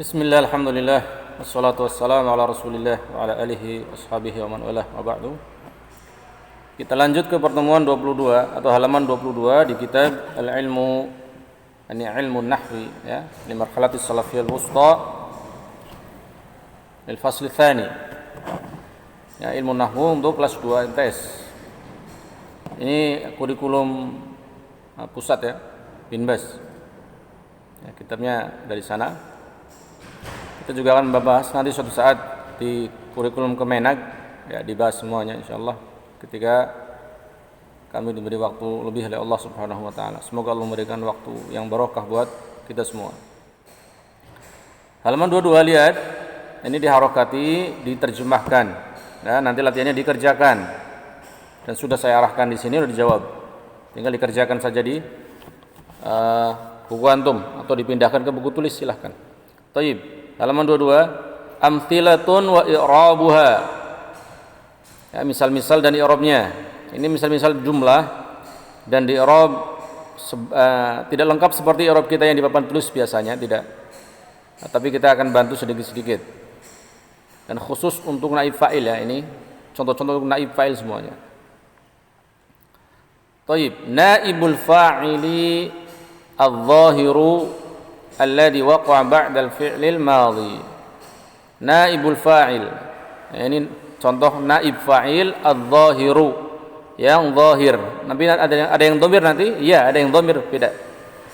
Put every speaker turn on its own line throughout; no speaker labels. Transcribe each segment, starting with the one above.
Bismillah, alhamdulillah, wassalatu wassalamu ala rasulillah wa ala alihi washabihi wa man walah wa ba'du. Kita lanjut ke pertemuan 22 atau halaman 22 di kitab Al-Ilmu, ini ilmu nahwi ya, li marhalatis salafiyyah al-wusta al-fasl tsani. Ya, ilmu nahwu untuk kelas 2 MTS. Ini kurikulum pusat ya, Binbas. Ya, kitabnya dari sana. Kita juga akan membahas nanti suatu saat di kurikulum Kemenag ya, dibahas semuanya insyaallah ketika kami diberi waktu lebih oleh Allah Subhanahu wa taala. Semoga Allah memberikan waktu yang barokah buat kita semua. Halaman 22 lihat, ini diharokati, diterjemahkan. Ya, nanti latihannya dikerjakan. Dan sudah saya arahkan di sini, sudah dijawab. Tinggal dikerjakan saja di buku antum atau dipindahkan ke buku tulis, silahkan. Thayyib. Halaman 22, amthilatun wa i'rabuha. Ya, misal-misal dan i'rabnya. Ini misal-misal jumlah dan di i'rab tidak lengkap seperti i'rab kita yang di papan tulis biasanya, tidak. Nah, tapi kita akan bantu sedikit-sedikit. Dan khusus untuk naib fa'il ya, ini contoh-contoh naib fa'il semuanya. Thayyib, naibul fa'ili adh-dhahiru alladhi waqa'a ba'da al-fi'lil madhi. Naibul fa'il. Ini contoh naib fa'il adz-dhahiru, yang zahir. Nanti ada yang dhamir nanti? Iya, ada yang dhamir, beda.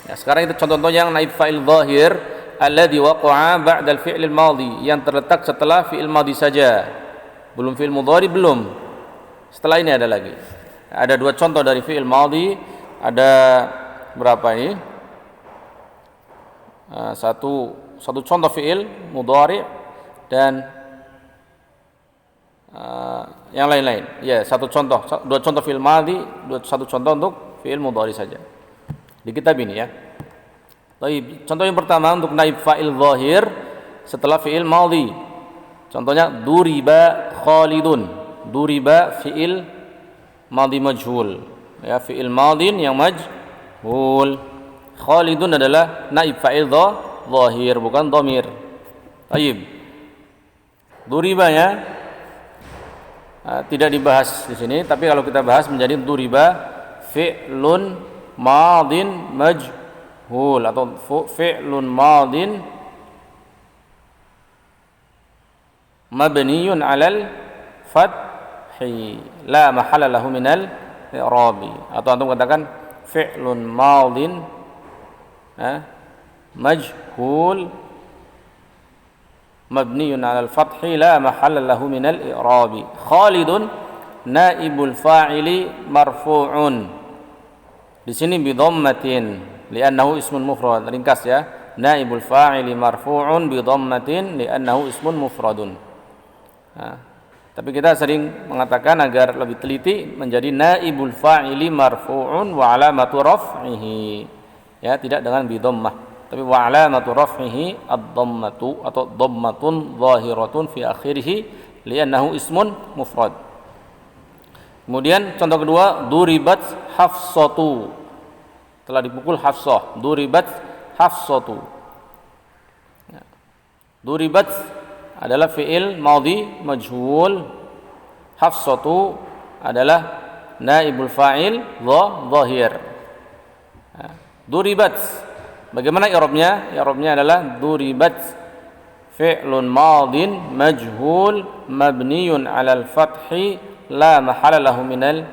Ya, sekarang itu contoh-contoh yang naib fa'il zahir alladhi waqa'a ba'da al-fi'lil madhi, yang terletak setelah fi'il madhi saja. Belum fi'il mudhari, belum. Setelah ini ada lagi. Ada dua contoh dari fi'il madhi, ada berapa ini? Satu contoh fi'il mudhari dan yang lain-lain. Ya, dua contoh fi'il madhi, satu contoh untuk fi'il mudhari saja. Di kitab ini ya. Baik, contoh yang pertama untuk naib fa'il zahir setelah fi'il madhi. Contohnya duriba Khalidun. Duriba fi'il madhi majhul. Ya, fi'il madhin yang majhul. Khalidun adalah naib fa'il zahir, bukan dhamir. Baik. Duribanya tidak dibahas di sini, tapi kalau kita bahas menjadi duriba fi'lun madhin majhul atau fi'lun madhin mabniyun 'alal fathi la mahalla lahu minal i'rabi, atau antum katakan fi'lun madhin majhul mabniyun 'alal fathi la mahalla lahu minal i'rabi. Khalidun naibul fa'ili marfu'un. Di sini bi dhammatin li'annahu ismun mufrad. Ringkas ya. Naibul fa'ili marfu'un bi dhammatin li'annahu ismun mufradun. Tapi kita sering mengatakan agar lebih teliti menjadi naibul fa'ili marfu'un wa 'alamatu raf'ihi. Ya, tidak dengan bi dhammah, tapi wa 'alamatu raf'ihi ad-dhammatu atau dhammatun zahiratun fi akhirih li'annahu ismun mufrad. Kemudian contoh kedua, duribat Hafsatu. Telah dipukul Hafsah. Duribat Hafsatu. Ya. Duribat adalah fi'il madhi majhul. Hafsatu adalah naibul fa'il zahir. Ya. Duribat, bagaimana i'rabnya? I'rabnya adalah duribat fi'lun madhin majhul mabniyun 'alal fathi la mahalla lahu minal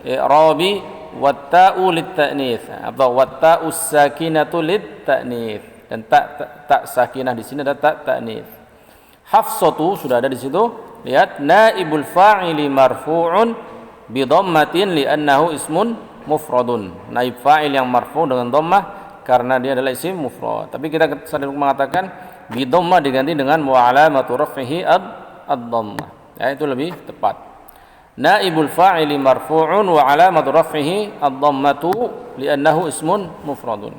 i'rabi wat ta'u lit ta'nits atau wat ta'u sakinatu lit ta'nits, dan tak sakinah di sini ada tak ta'nits. Hafsatu sudah ada di situ. Lihat, naibul fa'ili marfu'un bi dhammatin li'annahu ismun mufradun. Naib fa'il yang marfu dengan dhammah karena dia adalah isim mufrad. Tapi kita sering mengatakan bi dhammah diganti dengan wa 'alamatu raf'ihi ad-dhammah. Ya, itu lebih tepat. Naibul fa'ili marfu'un wa 'alamatu raf'ihi ad-dhammatu li'annahu ismun mufradun.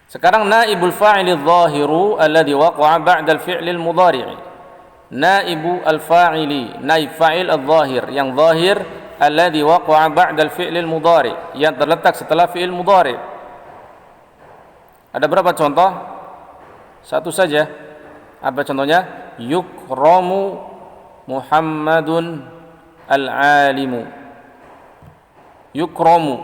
Sekarang naibul fa'ili adh-dhahiru alladhi waqa'a ba'da al-fi'lil mudhari'. Naibu al-fa'ili, naib fa'il adh-dhahir yang zahir alladhi waqa'a ba'da al-fi'lil mudhari, yang terletak setelah fi'il mudhari. Ada berapa contoh? Satu saja. Apa contohnya? Yukramu Muhammadun al-alimu. Yukramu,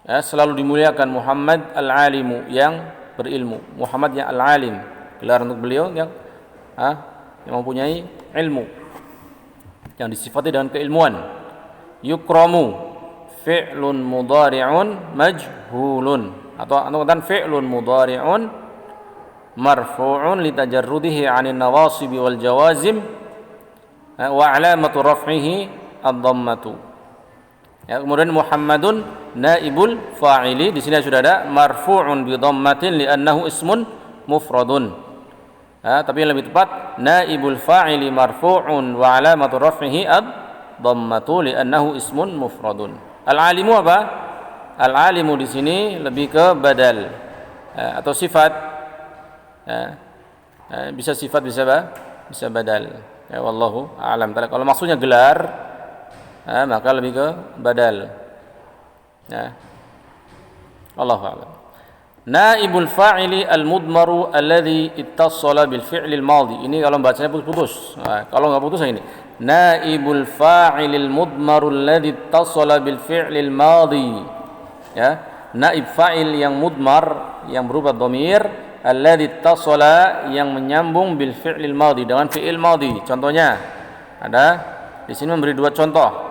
ya, selalu dimuliakan Muhammad al-alimu, yang berilmu. Muhammad yang al-alim, gelar untuk beliau yang mempunyai ilmu, yang disifati dengan keilmuan. Yukramu fi'lun mudhari'un majhulun, atau katakan fi'lun mudhari'un marfu'un litajarrudihi 'anil nawasib wal jawazim wa 'alamatu raf'ihi ad-dhammatu. Ya, kemudian Muhammadun naibul fa'ili, di sini sudah ada marfu'un bi dhammatin li'annahu ismun mufradun. Tapi yang lebih tepat naibul fa'ili marfu'un wa 'alamatu raf'ihi ad-dhammatu li'annahu ismun mufradun. Al-alimu apa? Al-alimu di sini lebih ke badal atau sifat. Bisa sifat, bisa badal. Ya, wallahu a'lam. Kalau maksudnya gelar, maka lebih ke badal. Ya. Allahu a'lam. Naibul fa'ili al-mudmaru alladhi ittasala bil fi'li al-madhi. Ini kalau bacanya putus-putus. Kalau enggak putus ini. Naibul fa'ilil mudmaru alladhi ittasala bil fi'li al-madhi. Ya, naib fa'il yang mudmar, yang berupa dhamir, alladhi ittasala, yang menyambung bil fi'li al-madhi, dengan fi'il madhi. Contohnya ada di sini memberi dua contoh.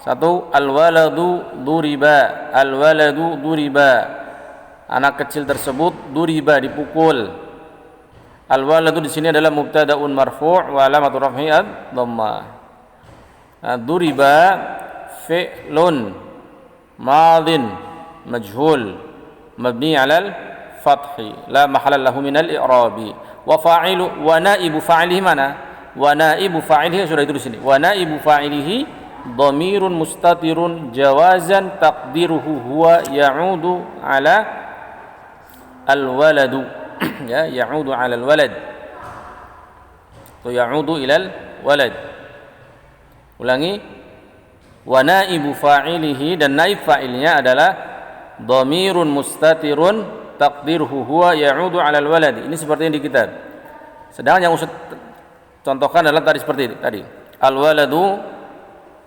Satu, al-waladu duriba. Al-waladu duriba, anak kecil tersebut, duriba, dipukul. Al-waladu di sini adalah mubtada'un marfu' wa alamatu raf'ihi ad-dhammah. Duriba fi'lun madin majhul mabni 'alal fathi la mahalla lahu minal i'rabi. Wa fa'ilu wa naibu fa'ilihi mana? Wa naibu fa'ilihi sudah itu di sini. Wa naibu fa'ilihi dhamirun mustatirun jawazan taqdiruhu huwa ya'udu 'ala al-waladu. Ya, ya'udu 'ala al-walad atau ya'udu ila al-walad. Ulangi, wa naibu fa'ilihi, dan naib fa'ilnya adalah dhamirun mustatirun taqdiruhu huwa ya'udu 'ala al-walad. Ini seperti yang di kitab. Sedangkan yang Ustaz contohkan adalah tadi seperti ini tadi. Al-waladu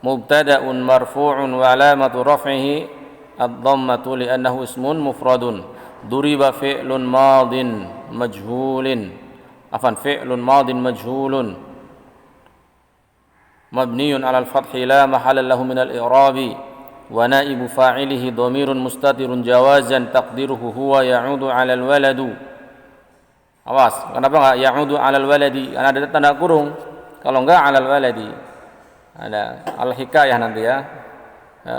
mubtada'un marfu'un wa 'alamatu raf'ihi ad-dhammatu li'annahu ismun mufradun. Duriba fi'lun madin majhulin. Fi'lun madin majhulun mabniyun 'ala al-fathi la mahalla lahu min al-i'rabi. Wa naibu fa'ilihi dhamirun mustatirun jawazan taqdiruhu huwa ya'udu 'ala al-waladu. Awas, kenapa enggak ya'udu 'ala al-waladi? Karena ada tanda kurung. Kalau enggak 'ala al-waladi. Ada al-hikayah nanti ya.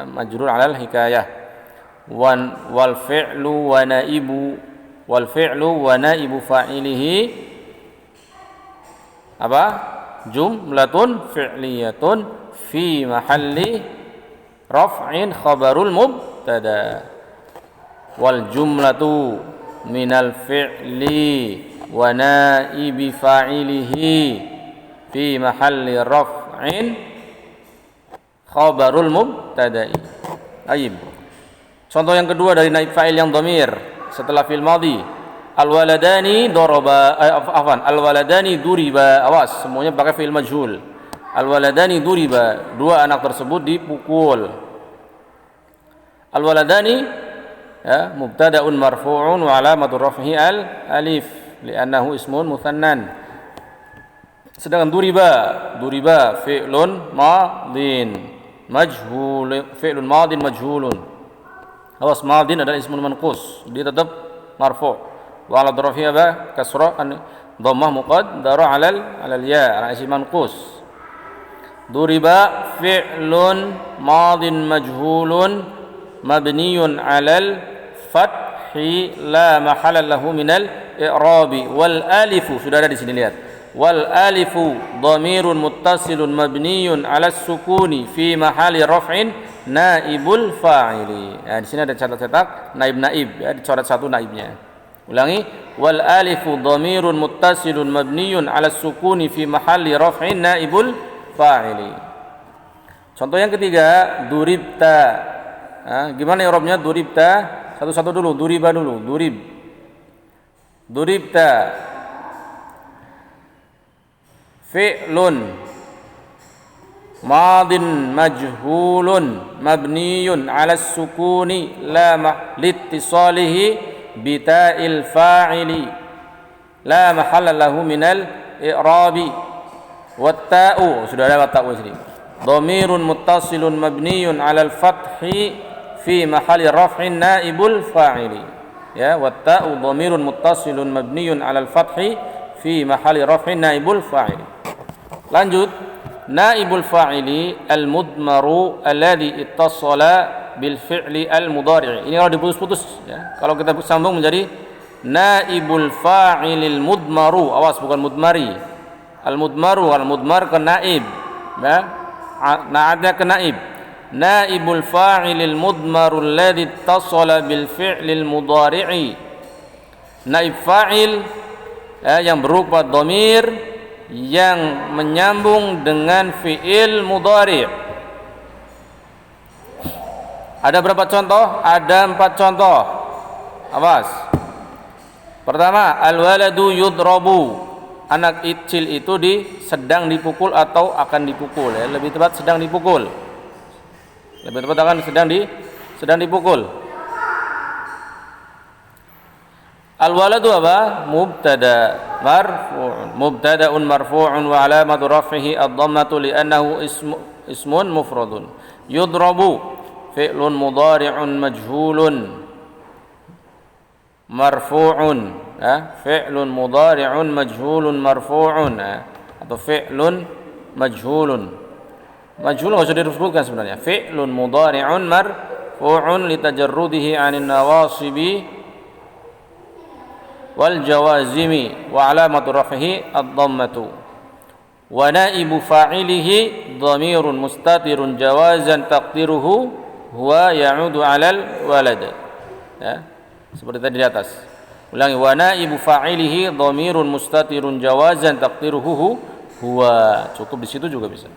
Majrur 'ala al-hikayah. Wal fi'lu wa naibu fa'ilihi apa? Jumlatun fi'liyatun fi mahalli raf'in khabarul mubtada. Wal jumlatu minal fi'li wa naibi fa'ilihi fi mahalli raf'in khabarul mubtada'i. Ayib. Contoh yang kedua dari naib fa'il yang dhamir setelah fi'il madhi. Al-waladani daraba, al-waladani duriba. Awas, semuanya pakai fi'il majhul. Al-waladani duriba, dua anak tersebut dipukul. Al-waladani ya, mubtada'un marfu'un wa 'alamatu raf'ihi al-alif li'annahu ismun mutsannan. Sedangkan duriba fi'lun madin majhul, fi'lun madin majhulun. Awas, madin adalah ismun manqus, dia tetap marfu'. Wa 'ala dharfi apa? Kasrah, dhammah muqaddara 'ala al-ya, ala isim manqus. Duriba fi'lun madin majhulun mabniyun 'alal fathi la mahalla lahu minal i'rabi. Wal alifu sudah ada di sini, lihat. Wal alifu dhamirun muttasilun mabniyun 'ala sukuni fi mahalli raf'in naibul fa'ili. Nah, di sini ada cetak naib ya, dicoret satu naibnya. Ulangi, wal alifu dhamirun muttasilun mabniyun 'ala sukuni fi mahalli raf'in naibul fa'ili. Contoh yang ketiga, duribta. Gimana i'rabnya duribta? Satu-satu dulu, duriba dulu, durib. Duribta fi'lun madin majhulun mabniyun 'ala sukuni la littisalihi bita'il fa'ili la mahalla lahu minal i'rabi watta'u sudah ada watta'u di sini dhamirun muttasilun mabniyun 'alal fathi fi mahalli raf'in naibul fa'ili ya watta'u dhamirun muttasilun mabniyun 'alal fathi fi mahalli raf'in naibul fa'ili. Lanjut, naibul fa'ili al-mudmaru alladhi ittasala bil fi'li al-mudhari'. Ini kalau diputus-putus ya. Kalau kita sambung menjadi naibul fa'ilil mudmaru, awas bukan mudmari. Al-mudmaru, al-mudmar ke naib ya. Na'atnya ke naib. Naibul fa'ilil mudmaru alladhi ittasala bil fi'lil mudhari'i. Naib fa'il ya, yang berupa dhamir yang menyambung dengan fi'il mudhari'. Ada berapa contoh? Ada 4 contoh. Awas. Pertama, al-waladu yudrabu. Anak kecil itu sedang dipukul atau akan dipukul ya. Lebih tepat sedang dipukul. Lebih tepat akan sedang dipukul. Al-waladu apa? Mubtada marfu'un. Mubtada'un marfu'un wa alamatu raf'ihi ad-dhammatu li'annahu ismun mufradun. Yudrabu fi'lun mudhari'un majhulun marfu'un ya. Fi'lun mudhari'un majhulun marfu'un ya. Atau fi'lun majhulun. Majhul enggak usah disebutkan sebenarnya. Fi'lun mudhari'un marfu'un litajarrudihi 'anil nawasibi wal jawazimi wa alamatu raf'ihi ad-dhammatu wa naibu fa'ilihi dhamirun mustatirun jawazan taqdiruhu huwa ya'udu 'alal walad ya seperti tadi di atas. Ulangi, wa naibu fa'ilihi dhamirun mustatirun jawazan taqdiruhu huwa. Cukup di situ juga bisa.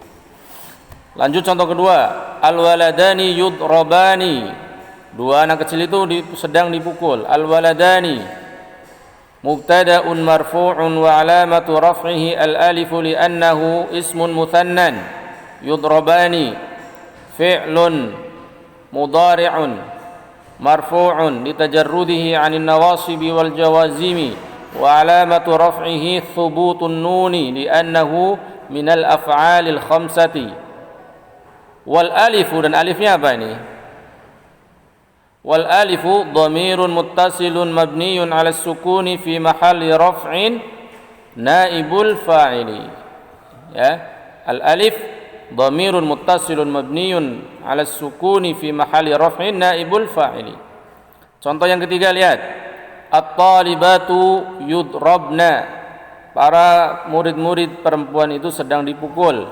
Lanjut contoh kedua, al-waladani yudrabani. Dua anak kecil itu sedang dipukul. Al-waladani mubtada'un marfu'un wa alamatu raf'ihi al-alifu li'annahu ismun muthannan. Yudrabani fi'lun mudhari'un marfu'un litajarrudihi 'anil nawasibi wal jawazimi wa alamatu raf'ihi thubutun nuni li'annahu minal af'alil khamsati. Wal alifu, dan alifnya apa ini? Wal alifu dhamirun muttasilun mabniyun 'ala sukuni fi mahalli raf'in naibul fa'ili ya. Al alif dhamirun muttasilun mabniyun 'ala sukuni fi mahalli raf'in naibul fa'ili. Contoh yang ketiga, lihat, at-talibatu yudrabna. Para murid-murid perempuan itu sedang dipukul.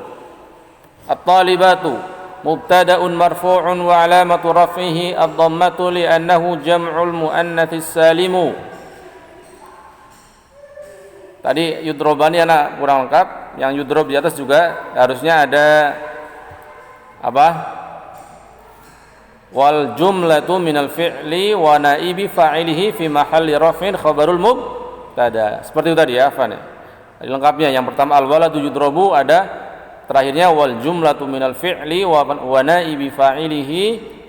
At-talibatu mubtada'un marfu'un wa alamatu raf'ihi ad-dhammatu li'annahu jam'ul muannatsis salimu. Tadi yudrobani anak kurang lengkap. Yang yudrob di atas juga harusnya ada apa? Wal jumlatu minal fi'li wa naibi fa'ilihi fi mahalli raf'in khabarul mubtada. Seperti itu tadi ya, Afan ya. Tadi lengkapnya yang pertama al-waladu yudrobu, ada terakhirnya wal jumlatu minal fi'li wa naibi fa'ilihi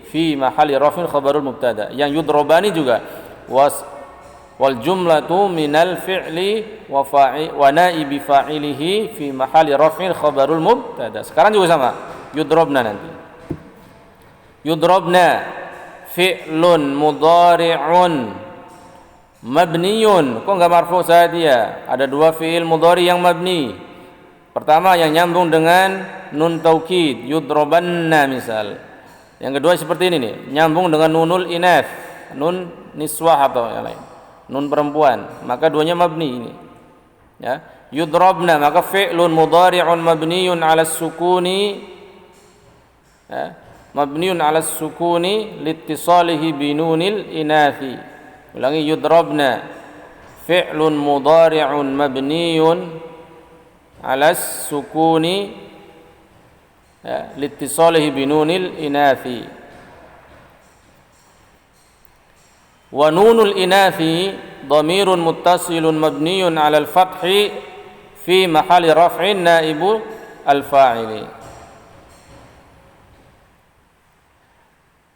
fi mahalli raf'in khabarul mubtada. Yang yudrobani juga wal jumlatu minal fi'li wa naibi fa'ilihi fi mahalli raf'in khabarul mubtada. Sekarang juga sama, yudrobna nanti. Yudrobna fi'lun mudhari'un mabniyun. Kok enggak marfu saja dia? Ada dua fi'il mudhari yang mabni. Pertama yang nyambung dengan nun taukid, yudrobanna misal. Yang kedua seperti ini nih, nyambung dengan nunul inath, nun niswah atau yang lain, nun perempuan. Maka duanya mabni ini. Ya, yudrobna maka fi'lun mudhari'un mabniyun 'ala sukuni ya, mabniyun 'ala sukuni liittisalihi binunil inathi. Ulangi, yudrobna fi'lun mudhari'un mabniyun 'ala sukuni ya, liittisalihi binunil inathi. Wa nunul inathi dhamirun muttasilun mabniyun 'ala al-fathi fi mahalli raf'in naibu al-fa'ili.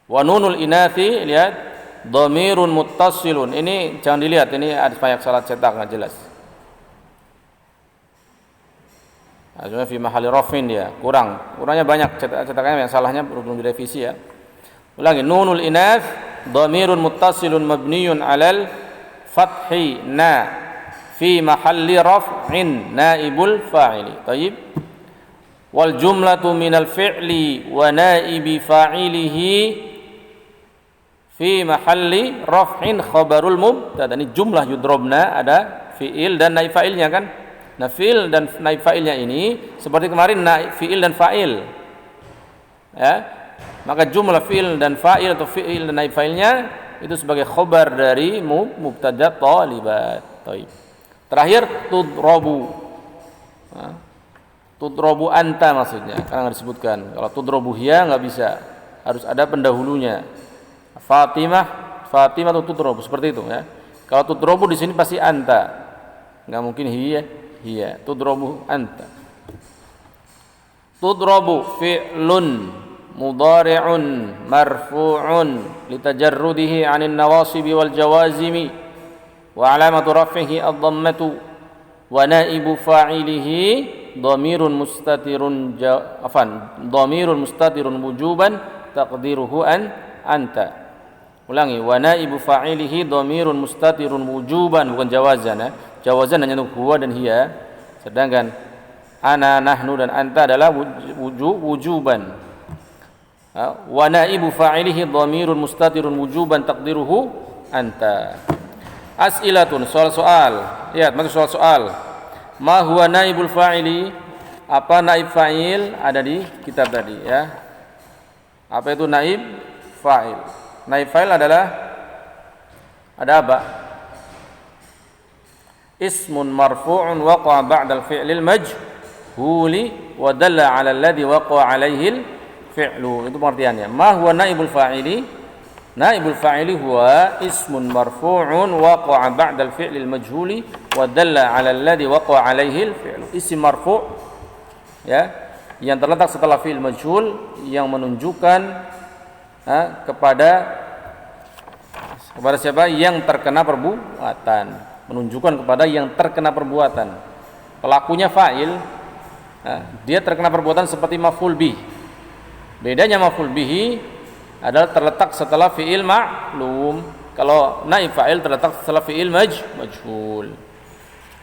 Wa nunul inathi, lihat, dhamirun muttasilun. Ini jangan dilihat, ini ada banyak salah cetak, enggak jelas. Asalnya fi mahalli raf'in dia, kurangnya banyak cetakannya, yang salahnya belum direvisi ya. Ulangi, nunul inath dhamirun muttasilun mabniyun 'alal fathi na fi mahalli raf'in naibul fa'ili. Baik. Wal jumlatu minal fi'li wa naibi fa'ilihi fi mahalli raf'in khabarul mubtada. Ini jumlah yudrobna, ada fi'il dan naib fa'ilnya kan. Nah, fi'il dan naib fa'ilnya ini seperti kemarin fi'il dan fa'il. Ya. Maka jumlah fi'il dan fa'il atau fi'il dan naib fa'ilnya itu sebagai khabar dari mubtada talibat. Baik. Terakhir tudrabu. Nah, tudrabu anta maksudnya, karena enggak disebutkan. Kalau tudrabu hiya enggak bisa. Harus ada pendahulunya. Fatimah atau tudrabu seperti itu ya. Kalau tudrabu di sini pasti anta. Enggak mungkin hiya. Tudrabu anta. Tudrabu fi'lun mudhari'un marfu'un litajarrudihi 'anil nawasibi wal jawazimi wa 'alamatu raf'ihi ad-dhammatu wa naibu fa'ilihi dhamirun mustatirun wujuban taqdiruhu anta. Ulangi, wa naibu fa'ilihi dhamirun mustatirun wujuban, bukan jawazan ya. Jawazan hanya untuk huwa dan hiya, sedangkan ana, nahnu dan anta adalah wujuban. Wa naibu fa'ilihi dhamirun mustatirun wujuban taqdiruhu anta. As'ilatun, soal-soal. Lihat, masuk soal-soal. Ma huwa naibul fa'ili? Apa naib fa'il? Ada di kitab tadi ya. Apa itu naib fa'il? Naib fa'il adalah ada apa? Ismun marfu'un waqa'a ba'da al-fi'lil majhuli wa dalla 'ala alladhi waqa'a 'alaihi fi'lu. Itu pengertiannya. Ma huwa naibul fa'ili? Naibul fa'ili huwa ismun marfu'un waqa'a ba'da al-fi'lil majhuli wa dalla 'ala alladhi waqa'a 'alaihi al-fi'lu. Isim marfu' ya, yang terletak setelah fi'il majhul yang menunjukkan kepada siapa? Yang terkena perbuatan. Menunjukkan kepada yang terkena perbuatan. Pelakunya fa'il, dia terkena perbuatan seperti maf'ul bih. Bedanya maf'ul bihi adalah terletak setelah fi'il ma'lum. Kalau naib fa'il terletak setelah fi'il majhul.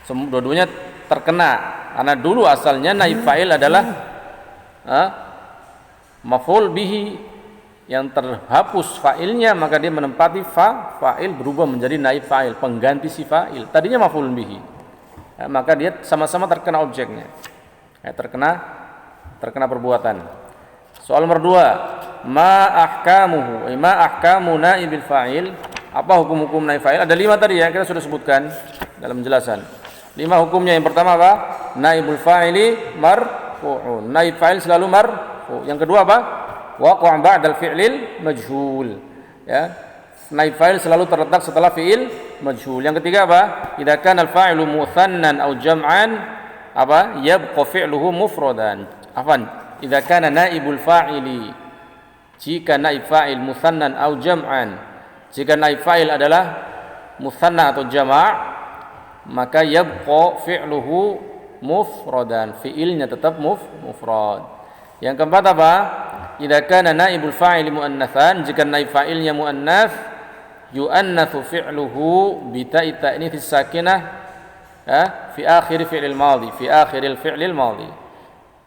Dua-duanya terkena karena dulu asalnya naib fa'il adalah maf'ul bihi yang terhapus fa'ilnya, maka dia menempati fa'il berubah menjadi naib fa'il, pengganti si fa'il. Tadinya maf'ul bihi. Maka dia sama-sama terkena objeknya. Terkena perbuatan. Soal nomor 2, ma ahkamu naibil fa'il? Apa hukum-hukum naib fa'il? Ada 5 tadi ya, kita sudah sebutkan dalam penjelasan. 5 hukumnya. Yang pertama apa? Naibul fa'ili marfu'un. Naib fa'il selalu marfu'. Yang kedua apa? Waqa'a ba'dal fi'lil majhul. Ya. Naib fa'il selalu terletak setelah fi'il majhul. Yang ketiga apa? Idza kana al-fa'ilu mutsannan aw jam'an apa? Yabqa fi'luhu mufradan. Idza kana naibul fa'ili, jika naib fa'il mutsannan atau jam'an, jika naib fa'il adalah mutsanna atau jama', maka yabqa fi'luhu mufradan, fi'ilnya tetap mufrad. Yang keempat apa? Idza kana naibul fa'ili muannatsan, jika naib fa'ilnya muannats, yu'annatsu fi'luhu bi ta'i ta'nits sakinah fi akhir fi'lil madhi, fi akhiril fi'lil madhi.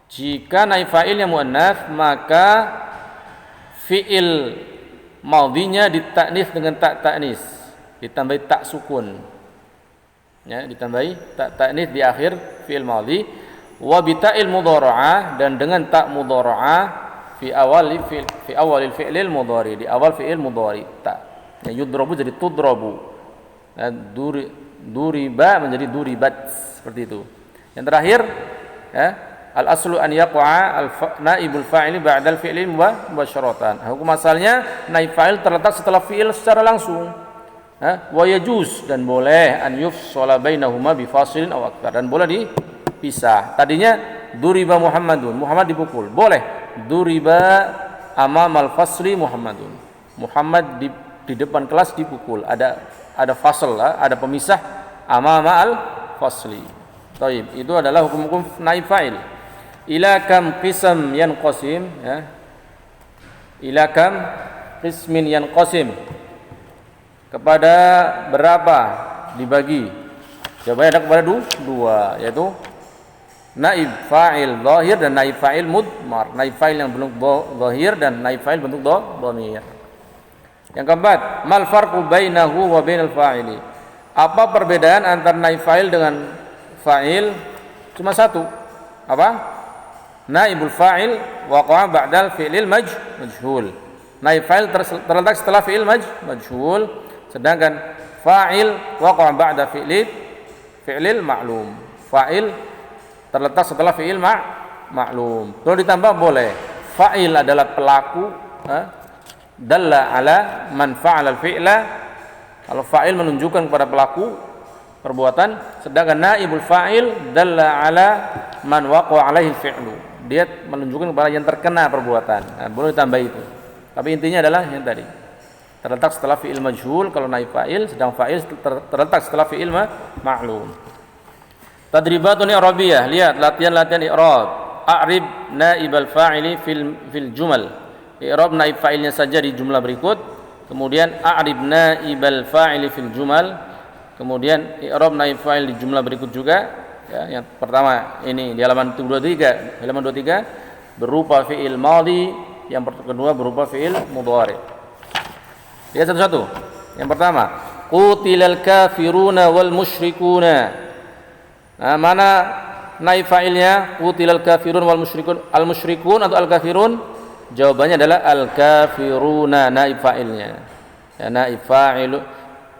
Jika naib fa'ilnya muannats, maka fi'il madhinya ditaknis dengan tak taknis, ditambahi tak sukun. Ya, ditambahi tak taknis di akhir fi'il madhi. Wa bi ta'il mudhara'ah, dan dengan tak mudhara'ah fi awalil fi'lil mudhari, di awal fi'il mudhari tak. Ya, yudrabu jadi tudrabu. Ya, duriba menjadi duribat, seperti itu. Yang terakhir ya, al-aslu an yaqa'a naibul fa'ili ba'dal fi'li mubasyaratan. Hukum asalnya naib fa'il terletak setelah fi'il secara langsung. Wa yajuz, dan boleh an yufsala bainahuma bi fasilin aw aktsar, dan boleh dipisah. Tadinya duriba Muhammadun, Muhammad dipukul. Boleh duriba amamal fasli Muhammadun. Muhammad di depan kelas dipukul. Ada fasl, ada pemisah amama al fasli. Taib, itu adalah hukum-hukum naib fa'il. Ila kam qisam yanqasim, ya. Ila kam qismin yanqasim, kepada berapa dibagi? Jawabannya ada kepada dua, yaitu naib fa'il zahir dan naib fa'il mudmar. Naib fa'il yang bentuk zahir dan naib fa'il bentuk dhamir. Yang keempat, mal farqu bainahu wa bainal fa'ili. Apa perbedaan antara naib fa'il dengan fa'il? Cuma satu. Apa? Naibul fa'il waqa'a ba'dal fi'lil majhul. Naib fa'il terletak setelah fi'il majhul. Sedangkan fa'il waqa'a ba'da fi'lil ma'lum. Fa'il terletak setelah fi'il ma'lum. Kalau ditambah boleh. Fa'il adalah pelaku, dalla ala man fa'ala al-fi'la. Kalau fa'il menunjukkan kepada pelaku perbuatan, sedangkan naibul fa'il dalla ala man waqa'a alaihi al-fi'lu. Dia menunjukkan kepada yang terkena perbuatan. Boleh ditambah itu. Tapi intinya adalah yang tadi. Terletak setelah fi'il majhul kalau naib fa'il, sedang fa'il terletak setelah fi'il ma'lum. Tadribatun i'rabiyah, lihat latihan-latihan i'rab. A'rib naibal fa'ili fil jumal. I'rab naib fa'ilnya saja di jumlah berikut. Kemudian a'rib naibal fa'ili fil jumal. Kemudian i'rab naib fa'il di jumlah berikut juga. Ya, yang pertama ini di halaman 23, berupa fi'il madhi, yang kedua berupa fi'il mudhari'. Lihat satu-satu. Yang pertama, qutilal kafiruna wal musyrikuna. Nah, mana naib fa'ilnya? Qutilal kafirun wal musyrikun. Al musyrikun atau al kafirun? Jawabannya adalah al kafiruna, naib fa'ilnya. Ya, naib fa'il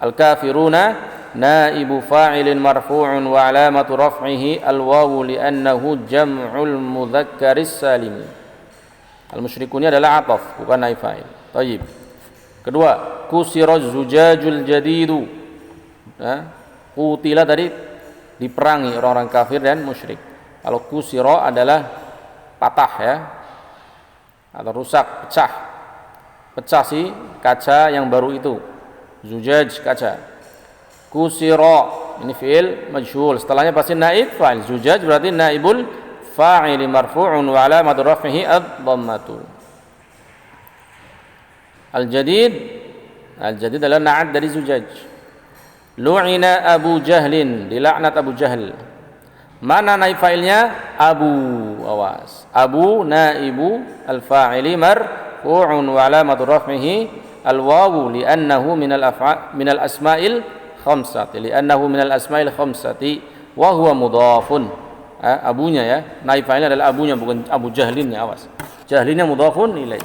al kafiruna naibu fa'ilin marfu'un wa alamatu raf'ihi al wawu li'annahu jam'ul mudzakkaris salim. Al musyrikunnya adalah ataf, bukan naib fa'il. Baik. Kedua, kusiraz zujajul jadidu. Qutila tadi diperangi orang-orang kafir dan musyrik. Kalau kusira adalah patah, ya, atau rusak, pecah. Pecah si kaca yang baru itu. Zujaj, kaca. Kusira ini fi'il majhul. Setelahnya pasti naib fa'il. Zujaj berarti naibul fa'ili marfu'un wa alamatu raf'ihi ad-dhammatu. Al-jadid adalah na'at dari zujaj. Lu'ina Abu Jahlin, dilaknat Abu Jahl. Mana naib fa'ilnya? Abu, awas. Abu naibu al-fa'ili marfu'un wa alamatu raf'ihi al-wawu li'annahu minal asma'il khamsati. Li'annahu minal asma'il khamsati wa huwa mudhafun. Abunya, ya. Naib fa'ilnya adalah abunya, bukan Abu Jahlinnya, awas. Jahlinnya mudhafun ilaih.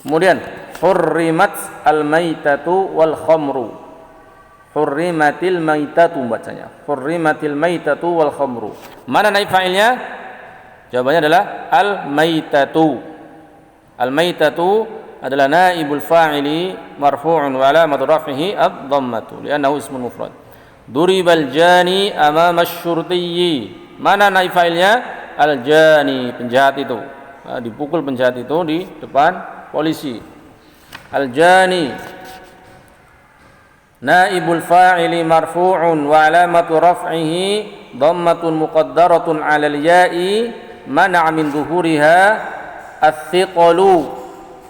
Kemudian hurrimat al-maitatu wal khamru. Hurrimatil maitatu bacanya. Hurrimatil maitatu wal khamru. Mana naib fa'ilnya? Jawabannya adalah al-maitatu. Al-maitatu adalah naibul fa'ili marfu'un wa alamatu raf'ihi ad-dhammatu li'annahu ismun mufrad. Duribal jani amama asy-syurtiyyi. Mana naib fa'ilnya? Al-jani, penjahat itu. Dipukul penjahat itu di depan polisi. Al-jani naibul fa'ili marfu'un wa alamatu raf'ihi dhammatun muqaddaratun 'alal ya'i mana'a min dhuhuriha ats-thiqalu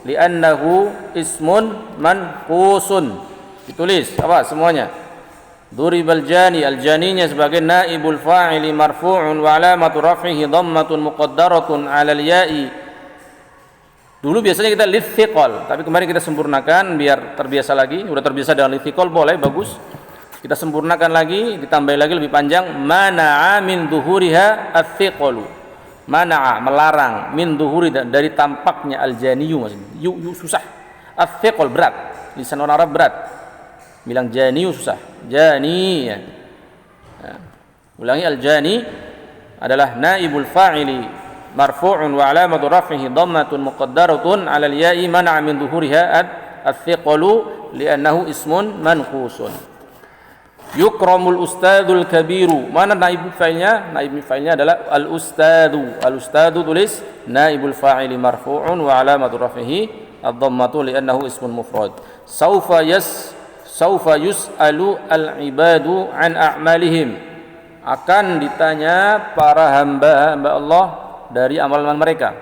li'annahu ismun manqusun. Ditulis apa semuanya? Duribal jani, al-janinya sebagai naibul fa'ili marfu'un wa alamatu raf'ihi dhammatun muqaddaratun 'alal ya'i. Dulu biasanya kita lithiqal, tapi kemarin kita sempurnakan biar terbiasa lagi. Udah terbiasa dengan lithiqal, boleh, bagus. Kita sempurnakan lagi, ditambah lagi lebih panjang. Mana'a min dhuhuriha ats-thiqalu. Mana'a, melarang, min dhuhuri, dari tampaknya al-janiyu, maksudnya. Yu susah. Ats-thiqal berat. Lisan orang Arab berat. Bilang janiyu susah. Jani, ya. Ulangi, al-jani adalah naibul fa'ili marfu'un wa alamatu raf'ihi dhammatun muqaddaratun 'alal ya'i man'a min dhuhuriha Al-thiqalu li'annahu ismun manqusun. Yukramul ustadzul kabiru. Mana naib fa'ilnya? Naib fa'ilnya adalah al-ustadu. Al-ustadu tulis naibul fa'ili marfu'un wa alamatu raf'ihi ad-dhammatu li'annahu ismun mufrad. Saufa yus'alu al-ibadu an a'malihim. Akan ditanya para hamba-hamba Allah dari amalan mereka.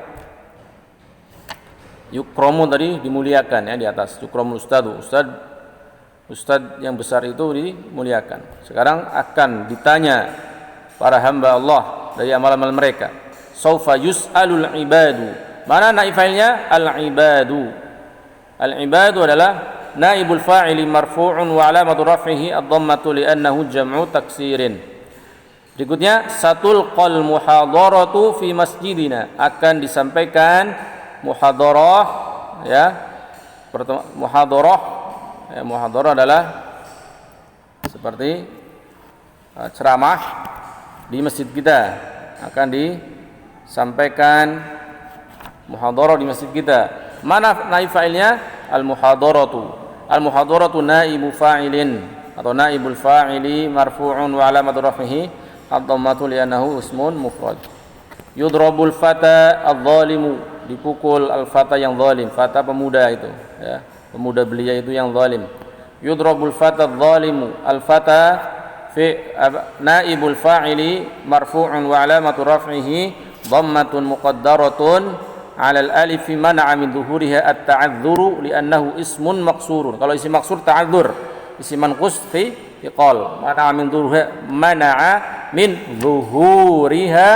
Yukramu tadi dimuliakan ya di atas. Yukramul ustadu. Ustadz yang besar itu dimuliakan. Sekarang akan ditanya para hamba Allah dari amalan mereka. Saufa yus'alul ibadu. Mana naib fa'ilnya? Al-ibadu. Al-ibadu adalah naibul fa'ili marfu'un wa alamatu raf'ihi ad-dhammatu li'annahu jam'u taksirin. Berikutnya, satul qal muhadaratu fi masjidina. Akan disampaikan muhadarah ya. Muhadarah adalah seperti ceramah di masjid kita. Akan disampaikan muhadarah di masjid kita. Mana naib fa'ilnya? Al-muhadaratu. Al-muhadaratu naibu fa'ilin atau naibul fa'ili marfu'un wa alamatu raf'ihi ad-dhammatu li'annahu ismun mufrad. Yudrabul fata adh-dhalimu. Dipukul al-fata yang zalim. Fata pemuda itu ya. Pemuda belia itu yang zalim. Yudrabul fata adh-dhalimu. Al-fata fi naibul fa'ili marfu'un wa alamatu raf'ihi dhammatun muqaddaratun 'ala al-alif man'a min dhuhuriha at-ta'adzuru li'annahu ismun maqsurun. Kalau isim maksur ta'adzur, isim manqus fi iqal. Man'a min dhuhuriha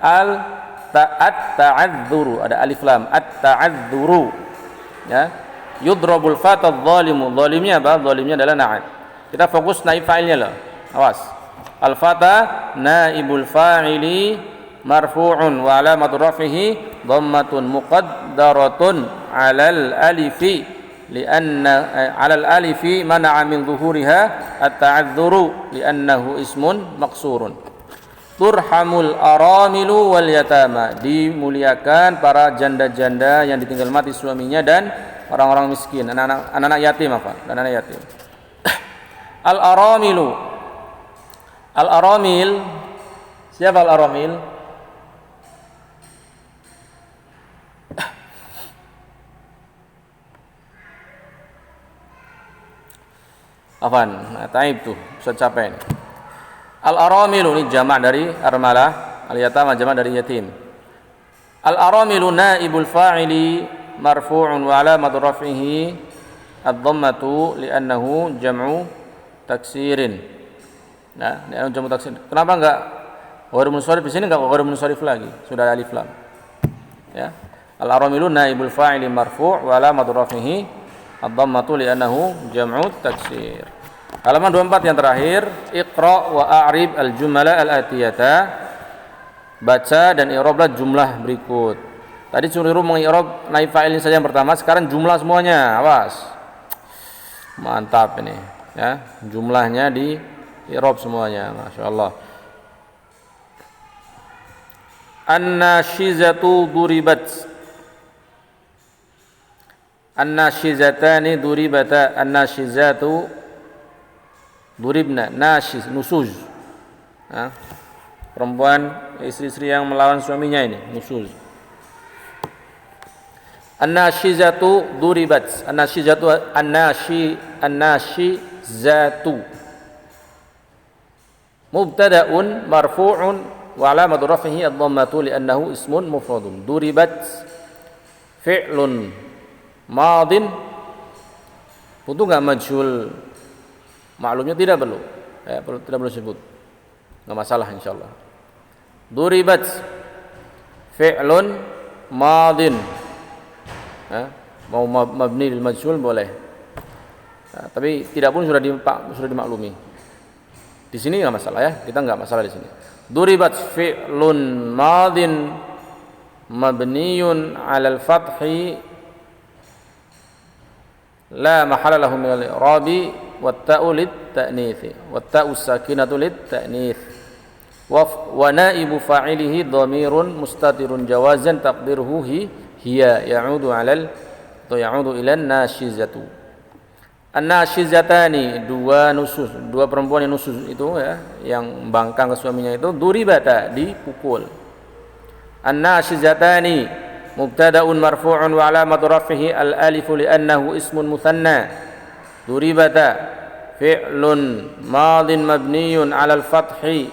at-ta'adzuru. Ada alif lam at-ta'adzuru ya. Yudrabul fata adh-dhalimu. Zalimnya apa? Zalimnya adalah na'at. Kita fokus naib fa'ilnya loh. Awas. Al-fata naibul fa'ili marfu'un wa alamatu raf'ihi dhammatun muqaddaratun 'alal alifi li'anna 'alal alifi man'a min dhuhuriha at-ta'adzuru li'annahu ismun maqsurun. Turhamul aramilu wal yatama. Dimuliakan para janda-janda yang ditinggal mati suaminya dan orang-orang miskin, anak-anak yatim apa? Dan anak yatim. Al-aramilu. Al-aramil. Siapa al-aramil? Afan, taib tuh, Ustaz capek. Al-aramilu ini jamak dari armalah, al-yatama jamak dari yatim. Al-aramilu naibul fa'ili marfu'un wa alamatu raf'ihi ad-dhammatu li'annahu jam'u taksirin. Nah, ini jam'u taksir. Kenapa enggak ghairul munsharif di sini, enggak ghairul munsharif lagi? Sudah ada alif lam. Ya. Al-aramilu naibul fa'ili marfu' wa alamatu raf'ihi ad-dhammatu li'annahu jam'u taksir. Halaman 24 yang terakhir, iqra wa a'rib al-jumla al-atiyata. Baca dan i'rablah jumlah berikut. Tadi suruh mengi'rab naib fa'il saja yang pertama, sekarang jumlah semuanya. Awas. Mantap ini, ya. Jumlahnya di i'rab semuanya. Masyaallah. An-nashizatu duribat. An-nashizatani duribata. An-nashizatu duribna. Nashiz, nusuz. Ya. Perempuan, istri-istri yang melawan suaminya ini, nusuz. An-nashizatu duribat. An-nashizatu an-nashizatu mubtada'un marfu'un wa 'alamatu raf'ihi ad-dhammatu li'annahu ismun mufradun. Duribat fi'lun madin. Butuh enggak majhul maklumnya? Tidak perlu. Tidak perlu sebut. Enggak masalah insyaallah. Duribat fi'lun madin. Mau mabni lil majhul boleh. Tapi tidak pun sudah dimaklumi. Di sini enggak masalah ya. Kita enggak masalah di sini. Duribat fi'lun madin mabniyun 'alal fathi la mahalla lahu min al-i'rabi wat ta'u lit ta'nits wat ta'u sakinatu lit ta'nits wa naibu fa'ilihi dhamirun mustatirun jawazan taqdiruhu hiya ya'udu 'alal atau ya'udu ila nasyizatu. An-nasyizatani, dua perempuan yang nusyuz itu ya, yang bangkang ke suaminya itu, duribata, dipukul. An-nasyizatani mubtada'un marfu'un wa 'alamatu raf'ihi al-alif li'annahu ismun muthanna. Duribata fi'lun madin mabniyun 'ala al-fathi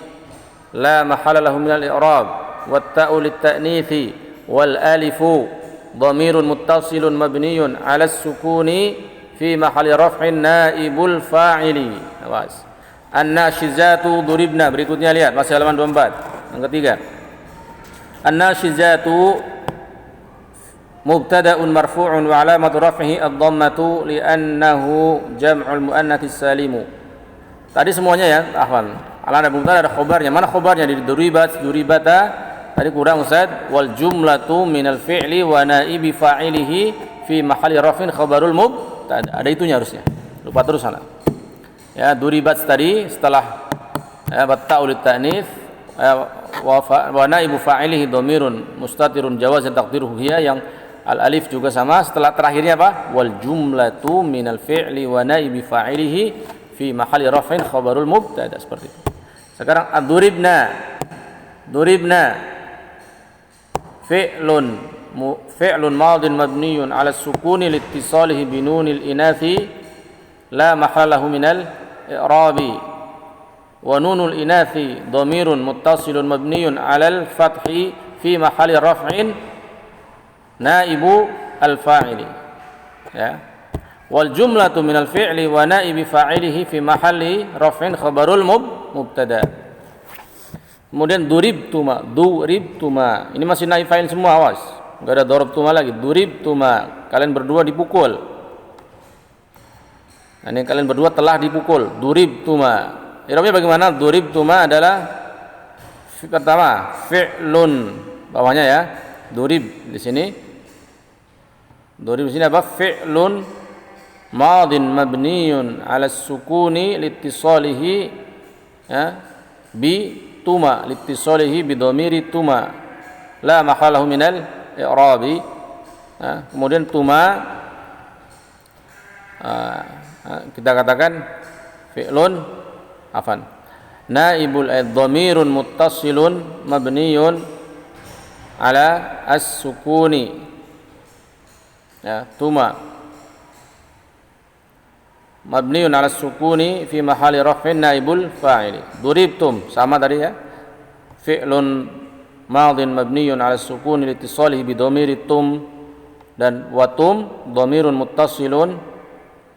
la mahalla lahu min al-i'rab wat ta'u lit-ta'nithi wal alifu dhamirun muttasilun mabniyun 'ala as-sukuni fi mahalli raf'in naibul fa'ili. Awas. An-nasyizatu duribna. Berikutnya lihat masih halaman 24. Yang ketiga. An-nasyizatu mubtada'un marfu'un wa 'alamatu raf'ihi ad-dhammatu li'annahu jam'ul muannats salimu. Tadi semuanya ya, ahwan. Ala ada mubtada ada khabarnya. Mana khabarnya di duribat, duribata? Tadi kurang Ustaz. Wal jumlatu minal fi'li wa naibi fa'ilihi fi mahalli raf'in khabarul ada itunya harusnya. Lupa terus sana. Ya, duribat tadi setelah ta'ul ta'nits wa naibu fa'ilihi dhamirun mustatirun jawazan taqdiruhu hiya, yang al alif juga sama. Setelah terakhirnya apa? Wal jumlatu minal fi'li wa naibi fa'ilihi fi mahalli raf'in khabarul mubtada, seperti itu. Sekarang ad-duribna. Duribna fi'lun madin mabniyun 'ala as-sukuni liittisalihi bi nunil inathi la mahalla lahu minal i'rabi wa nunul inathi dhamirun muttasilun mabniyun 'ala al-fathi fi mahalli raf'in naibu al-fa'ili. Ya. Wal jumlatu minal fi'li wa naibi fa'ilihi fi mahalli raf'in khabarul mubtada. Kemudian duribtuma. Ini masih naib fa'il semua, awas. Enggak ada darabtuma lagi. Duribtuma, kalian berdua dipukul. Nah, ini kalian berdua telah dipukul. Duribtuma. I'rabnya bagaimana? Duribtuma adalah pertama fi'lun, bawahnya ya. Durib di sini. Durib di sini apa? Fi'lun madin mabniyun 'ala as-sukuni liittisalihi ya bi tuma, liittisalihi bi dhamiri tuma la mahallahu minal i'rabi. Kemudian tuma kita katakan fi'lun naibul dhamirun muttasilun mabniyun ala as-sukuni ya, tuma mabniyun ala as-sukuni fi mahalli raf'in naibul fa'ili. Duribtum sama tadi ya, fi'lun madin mabniyun 'ala as-sukuni liittisalihi bi dhamiri tum, dan watum dhamirun muttasilun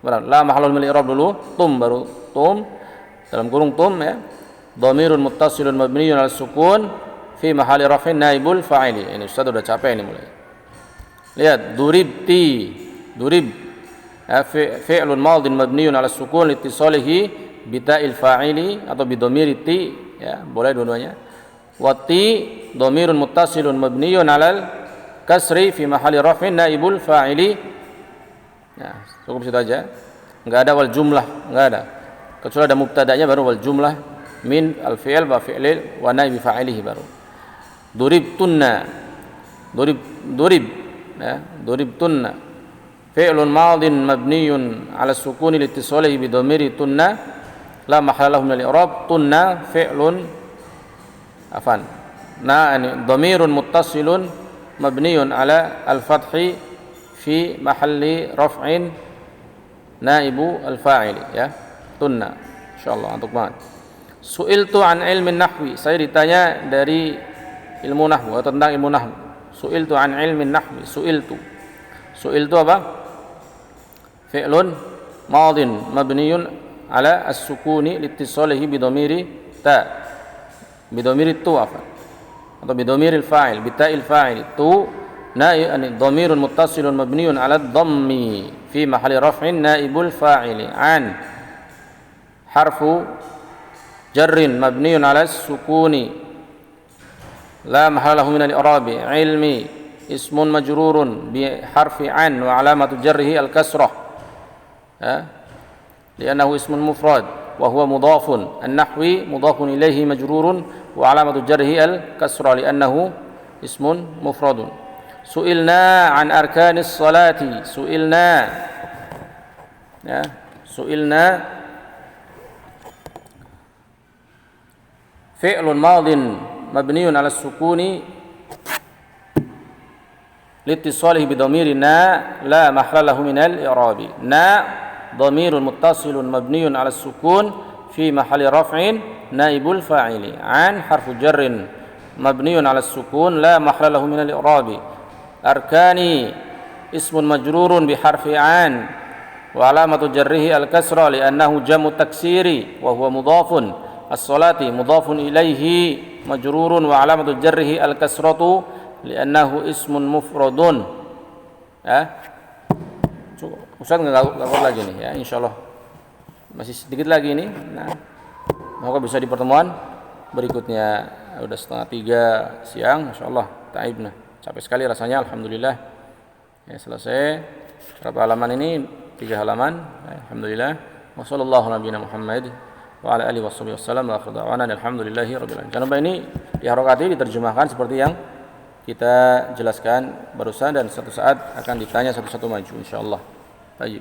la mahallul min i'rab dulu, tum baru tum dalam kurung tum ya, dhamirun muttasilun mabniyun 'ala as-sukun fi mahalli raf'in naibul fa'ili. Ini Ustaz udah capek ini mulai. Lihat duribti, durib ya, fi'lun madin mabniyun 'ala as-sukun liittisalihi bi ta'il fa'ili atau bi dhamiri ti ya, boleh dua-duanya. Wati dhamirun muttasilun mabniyun 'alal kasri fi mahalli raf'in naibul fa'ili. Ya, cukup situ aja. Enggak ada wal jumlah, enggak ada. Kecuali ada mubtada'nya baru wal jumlah min al-fi'l wa fi'lil wa naibi fa'ilihi baru. Duribtunna. Durib ya, duribtunna. Fi'lun madin mabniyun 'ala as-sukuni liittisalihi bi dhamiri tunna la mahalla lahu min al-i'rab. Tunna fi'lun dhamirun muttasilun mabniyun ala al-fathi fi mahalli raf'in naibu al-fa'ili ya, tunna. Insyaallah antuk banget. Su'iltu an ilmin nahwi, saya ditanya dari ilmu nahwu atau tentang ilmu nahwu. Su'iltu an ilmin nahwi. Su'iltu apa? Fi'lun madin mabniyun ala as-sukuni liittisalihi bi dhamiri ta, bidomir itu atau bidomir al-fa'il bita'il fa'il tu dhamirun muttasilun mabniyun 'ala ad-dhammi fi mahalli raf'in naibul fa'ili an harfu jarrin mabniyun 'ala as-sukuni la mahalla lahu min al-i'rabi ilmi ismun majrurun bi harfi an wa 'alamatu jarrihi al-kasrah li'annahu ismun mufrad wa huwa mudhafun. An-nahwi mudhafun ilaihi majrurun wa 'alamatu jarrihi al-kasra li'annahu ismun mufradun. Su'ilna an arkanis salati. Su'ilna, ya, su'ilna fi'lun madin mabniun ala sukuni litisalihi bidhamiri na la mahalla lahu minal i'rabi. Na dhamirun muttasilun mabniun ala sukun fi mahalli raf'in naibul fa'ili. An harfu jarrin mabniun ala sukun la mahalla lahu minal i'rabi. Arkani ismun majrurun bi harfi an wa alamatu jarrihi al-kasra li'annahu jamu taksiri wa huwa mudhafun. As-salati mudhafun ilaihi majrurun wa alamatu jarrihi al-kasratu li'annahu ismun mufradun. Ya. Ustaz enggak kuat lagi nih ya, insyaallah. Masih sedikit lagi nih. Nah, semoga bisa di pertemuan berikutnya. Udah 2:30 siang, masyaallah. Taibna. Capek sekali rasanya, alhamdulillah. Ya, selesai. Berapa halaman ini? 3 halaman. Alhamdulillah. Wassallallahu ala nabiyina Muhammad wa ala alihi wasallam wa akhiru da'wana alhamdulillahi rabbil alamin. Jangan lupa ini di harokati diterjemahkan seperti yang kita jelaskan barusan dan suatu saat akan ditanya satu-satu maju insyaallah. Baik.